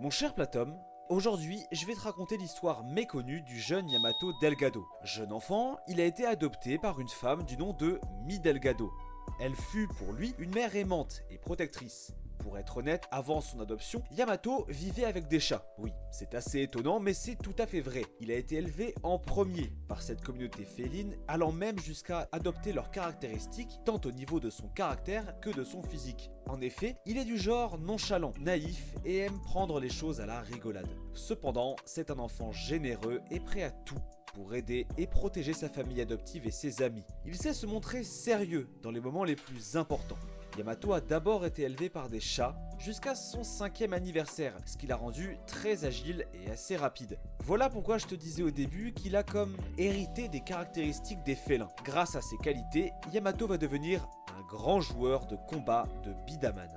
Mon cher Platom, aujourd'hui je vais te raconter l'histoire méconnue du jeune Yamato Delgado. Jeune enfant, il a été adopté par une femme du nom de Mi Delgado. Elle fut pour lui une mère aimante et protectrice. Pour être honnête, avant son adoption, Yamato vivait avec des chats. Oui, c'est assez étonnant, mais c'est tout à fait vrai. Il a été élevé en premier par cette communauté féline, allant même jusqu'à adopter leurs caractéristiques, tant au niveau de son caractère que de son physique. En effet, il est du genre nonchalant, naïf et aime prendre les choses à la rigolade. Cependant, c'est un enfant généreux et prêt à tout pour aider et protéger sa famille adoptive et ses amis. Il sait se montrer sérieux dans les moments les plus importants. Yamato a d'abord été élevé par des chats jusqu'à son 5e anniversaire, ce qui l'a rendu très agile et assez rapide. Voilà pourquoi je te disais au début qu'il a comme hérité des caractéristiques des félins. Grâce à ses qualités, Yamato va devenir un grand joueur de combat de Bidaman.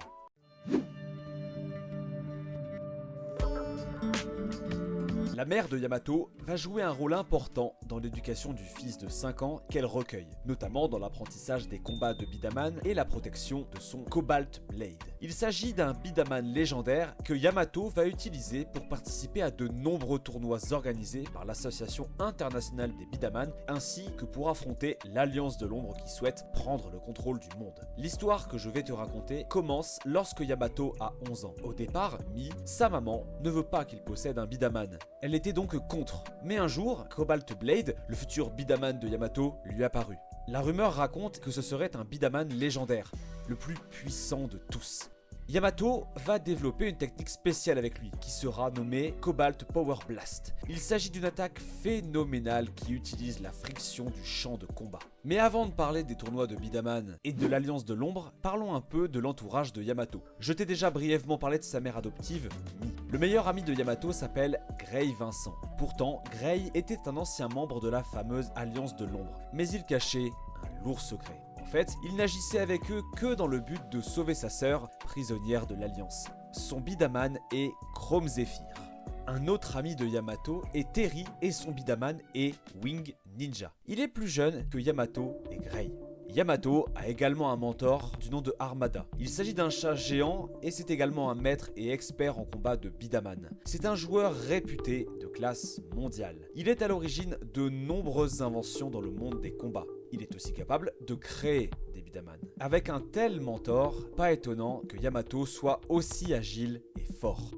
La mère de Yamato va jouer un rôle important dans l'éducation du fils de 5 ans qu'elle recueille, notamment dans l'apprentissage des combats de Bidaman et la protection de son Cobalt Blade. Il s'agit d'un Bidaman légendaire que Yamato va utiliser pour participer à de nombreux tournois organisés par l'Association internationale des Bidaman ainsi que pour affronter l'Alliance de l'Ombre qui souhaite prendre le contrôle du monde. L'histoire que je vais te raconter commence lorsque Yamato a 11 ans. Au départ, Mi, sa maman, ne veut pas qu'il possède un Bidaman. Elle était donc contre. Mais un jour, Cobalt Blade, le futur Bidaman de Yamato, lui apparut. La rumeur raconte que ce serait un Bidaman légendaire, le plus puissant de tous. Yamato va développer une technique spéciale avec lui, qui sera nommée Cobalt Power Blast. Il s'agit d'une attaque phénoménale qui utilise la friction du champ de combat. Mais avant de parler des tournois de Bidaman et de l'Alliance de l'Ombre, parlons un peu de l'entourage de Yamato. Je t'ai déjà brièvement parlé de sa mère adoptive, Mi. Le meilleur ami de Yamato s'appelle Gray Vincent. Pourtant, Gray était un ancien membre de la fameuse Alliance de l'Ombre, mais il cachait un lourd secret. En fait, il n'agissait avec eux que dans le but de sauver sa sœur, prisonnière de l'Alliance. Son Bidaman est Chrome Zephyr. Un autre ami de Yamato est Terry et son Bidaman est Wing Ninja. Il est plus jeune que Yamato et Gray. Yamato a également un mentor du nom de Armada. Il s'agit d'un chat géant et c'est également un maître et expert en combat de Bidaman. C'est un joueur réputé de classe mondiale. Il est à l'origine de nombreuses inventions dans le monde des combats. Il est aussi capable de créer des Bidaman. Avec un tel mentor, pas étonnant que Yamato soit aussi agile et fort.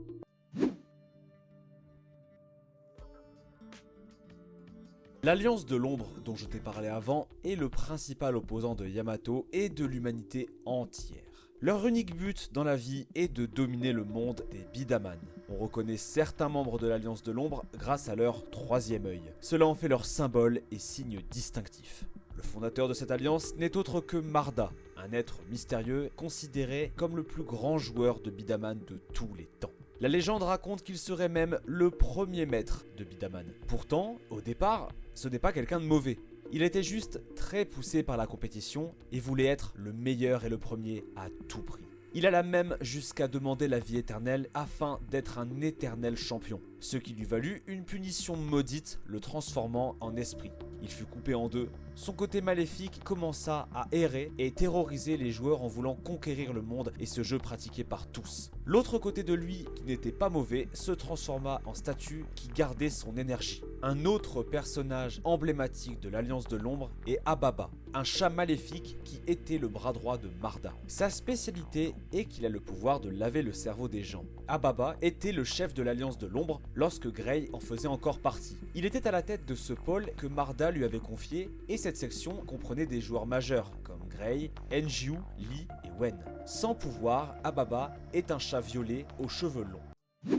L'Alliance de l'Ombre dont je t'ai parlé avant est le principal opposant de Yamato et de l'humanité entière. Leur unique but dans la vie est de dominer le monde des Bidaman. On reconnaît certains membres de l'Alliance de l'Ombre grâce à leur troisième œil. Cela en fait leur symbole et signe distinctif. Le fondateur de cette alliance n'est autre que Marda, un être mystérieux considéré comme le plus grand joueur de Bidaman de tous les temps. La légende raconte qu'il serait même le premier maître de Bidaman. Pourtant, au départ, ce n'est pas quelqu'un de mauvais. Il était juste très poussé par la compétition et voulait être le meilleur et le premier à tout prix. Il alla même jusqu'à demander la vie éternelle afin d'être un éternel champion, ce qui lui valut une punition maudite le transformant en esprit. Il fut coupé en deux, son côté maléfique commença à errer et terroriser les joueurs en voulant conquérir le monde et ce jeu pratiqué par tous. L'autre côté de lui, qui n'était pas mauvais, se transforma en statue qui gardait son énergie. Un autre personnage emblématique de l'Alliance de l'Ombre est Ababa, un chat maléfique qui était le bras droit de Marda. Sa spécialité est qu'il a le pouvoir de laver le cerveau des gens. Ababa était le chef de l'Alliance de l'Ombre lorsque Gray en faisait encore partie. Il était à la tête de ce pôle que Marda lui avait confié et cette section comprenait des joueurs majeurs comme Gray, Enjiu, Lee et Wen. Sans pouvoir, Ababa est un chat violet aux cheveux longs.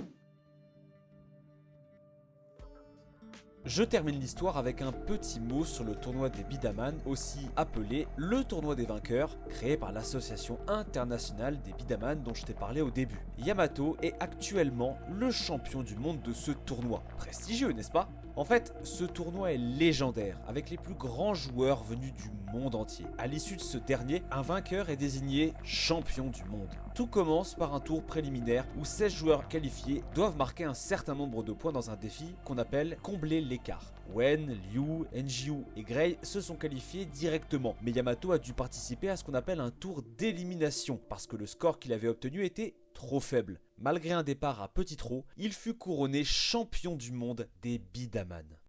Je termine l'histoire avec un petit mot sur le tournoi des Bidaman, aussi appelé le tournoi des vainqueurs, créé par l'association internationale des Bidaman dont je t'ai parlé au début. Yamato est actuellement le champion du monde de ce tournoi. Prestigieux, n'est-ce pas ? En fait, ce tournoi est légendaire, avec les plus grands joueurs venus du monde entier. À l'issue de ce dernier, un vainqueur est désigné champion du monde. Tout commence par un tour préliminaire où 16 joueurs qualifiés doivent marquer un certain nombre de points dans un défi qu'on appelle combler l'écart. Wen, Liu, Enjiu et Gray se sont qualifiés directement, mais Yamato a dû participer à ce qu'on appelle un tour d'élimination, parce que le score qu'il avait obtenu était trop faible. Malgré un départ à petit trot, il fut couronné champion du monde des Bidaman.